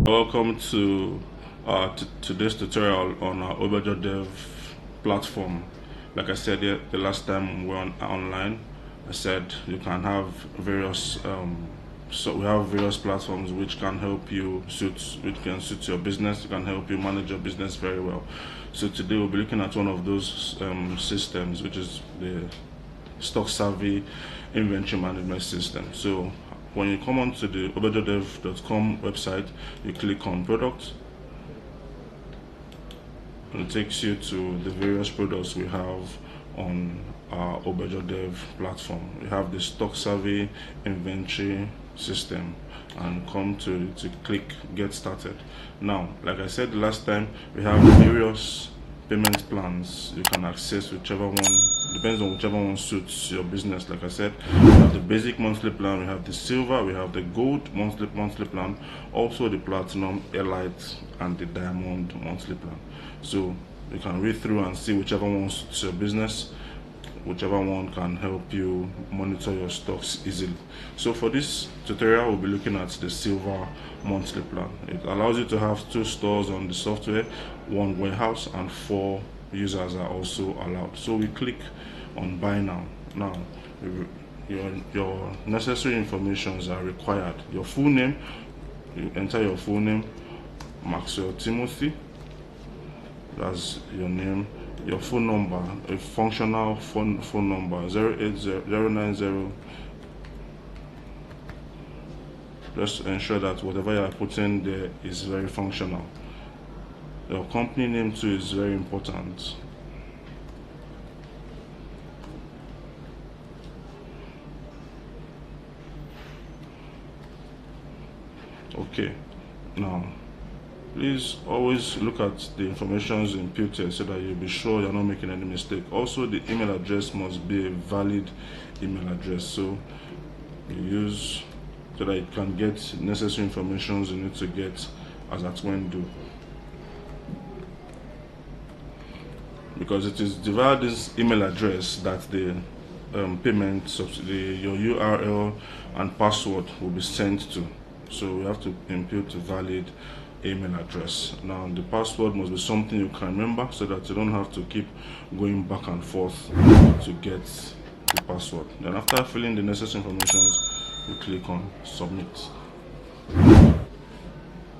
Welcome to today's tutorial on our ObejorDev platform. Like I said the last time we were online, I said you can have various so we have various platforms which can help you suit your business. It can help you manage your business very well. So today we'll be looking at one of those systems, which is the Stocksavi inventory management system. So when you come onto the ObejorDev.com website, you click on product and it takes you to the various products we have on our ObejorDev platform. We have the Stocksavi inventory system and come to click get started. Now, like I said the last time, we have various payment plans. You can access whichever one, depends on whichever one suits your business. Like I said, we have the basic monthly plan, we have the silver, we have the gold monthly plan, also the platinum, elite, and the diamond monthly plan. So you can read through and see whichever one suits your business, whichever one can help you monitor your stocks easily. So for this tutorial, we'll be looking at the silver monthly plan. It allows you to have 2 stores on the software, 1 warehouse, and 4 users are also allowed. So we click on buy now. Now your necessary informations are required. Your full name, you enter your full name, Maxwell Timothy, that's your name. Your phone number, a functional phone number, 08090. Just ensure that whatever you are putting there is very functional. Your company name too is very important. Okay, now please always look at the informations inputted so that you'll be sure you're not making any mistake. Also, the email address must be a valid email address, so you use so that it can get necessary information you need to get as at when due. Because it is via this email address that the payment subsidy, your URL and password will be sent to. So we have to input a valid email address. Now the password must be something you can remember so that you don't have to keep going back and forth to get the password. Then after filling the necessary information, you click on submit.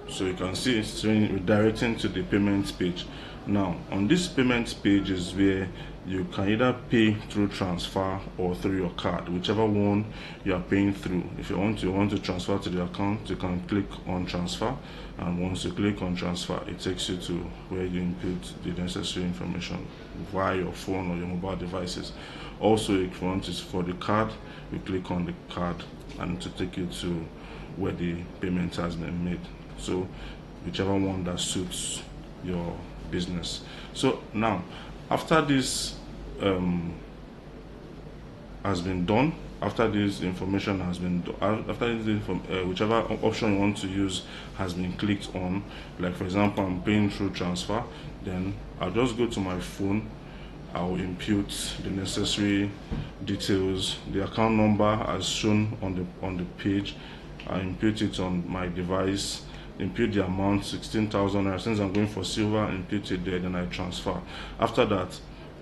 So you can see it's redirecting to the payment page. Now on this payment page is where you can either pay through transfer or through your card, whichever one you are paying through. If you want to transfer to the account, you can click on transfer, and once you click on transfer, it takes you to where you input the necessary information via your phone or your mobile devices. Also, if you want it for the card, you click on the card and to take you to where the payment has been made. So whichever one that suits your business. So now after this has been done, after this information has been after this whichever option you want to use has been clicked on, like for example I'm paying through transfer, then I'll just go to my phone, I'll input the necessary details, the account number as shown on the page. I input it on my device, input the amount 16,000. Since I'm going for silver, input it there, then I transfer. After that,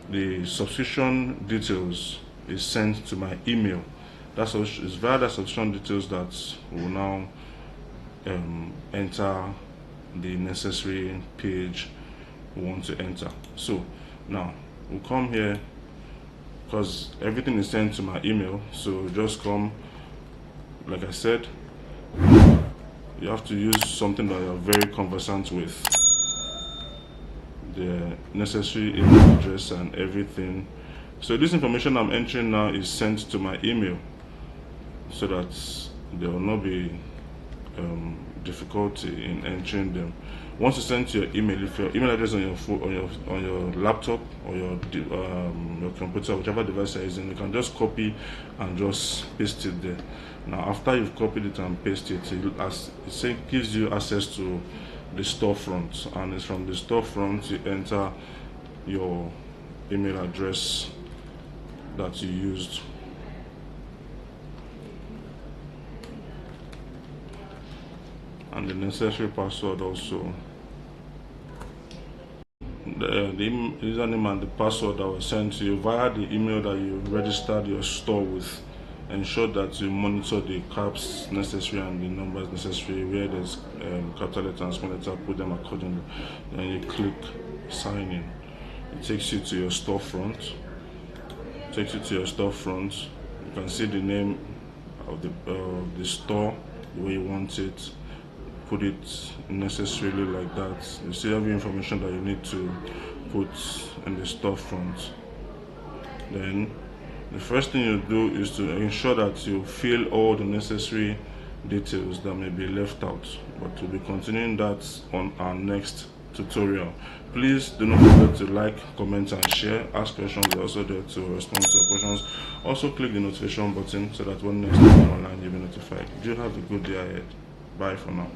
the subscription details is sent to my email. That's via the subscription details that will now enter the necessary page we want to enter. So now we'll come here because everything is sent to my email. So just come, like I said, you have to use something that you're very conversant with, the necessary email address and everything. So this information I'm entering now is sent to my email so that there will not be difficulty in entering them. Once you send to your email, if your email address on your phone, on your laptop or your computer, whichever device you're using, you can just copy and just paste it there. Now after you've copied it and pasted it, it gives you access to the storefront, and it's from the storefront you enter your email address that you used. and the necessary password also. The username and the password that was sent to you via the email that you registered your store with. Ensure that you monitor the caps necessary and the numbers necessary. Where there's capital letter and small letter, put them accordingly. Then you click sign in. It takes you to your storefront. You can see the name of the store, the way you want it. Put it necessarily like that. You see every information that you need to put in the storefront. Then the first thing you do is to ensure that you fill all the necessary details that may be left out, but we'll be continuing that on our next tutorial. Please do not forget to like, comment and share. Ask questions, we're also there to respond to your questions. Also click the notification button so that when next time I'm online you'll be notified. Do have a good day ahead. Bye for now.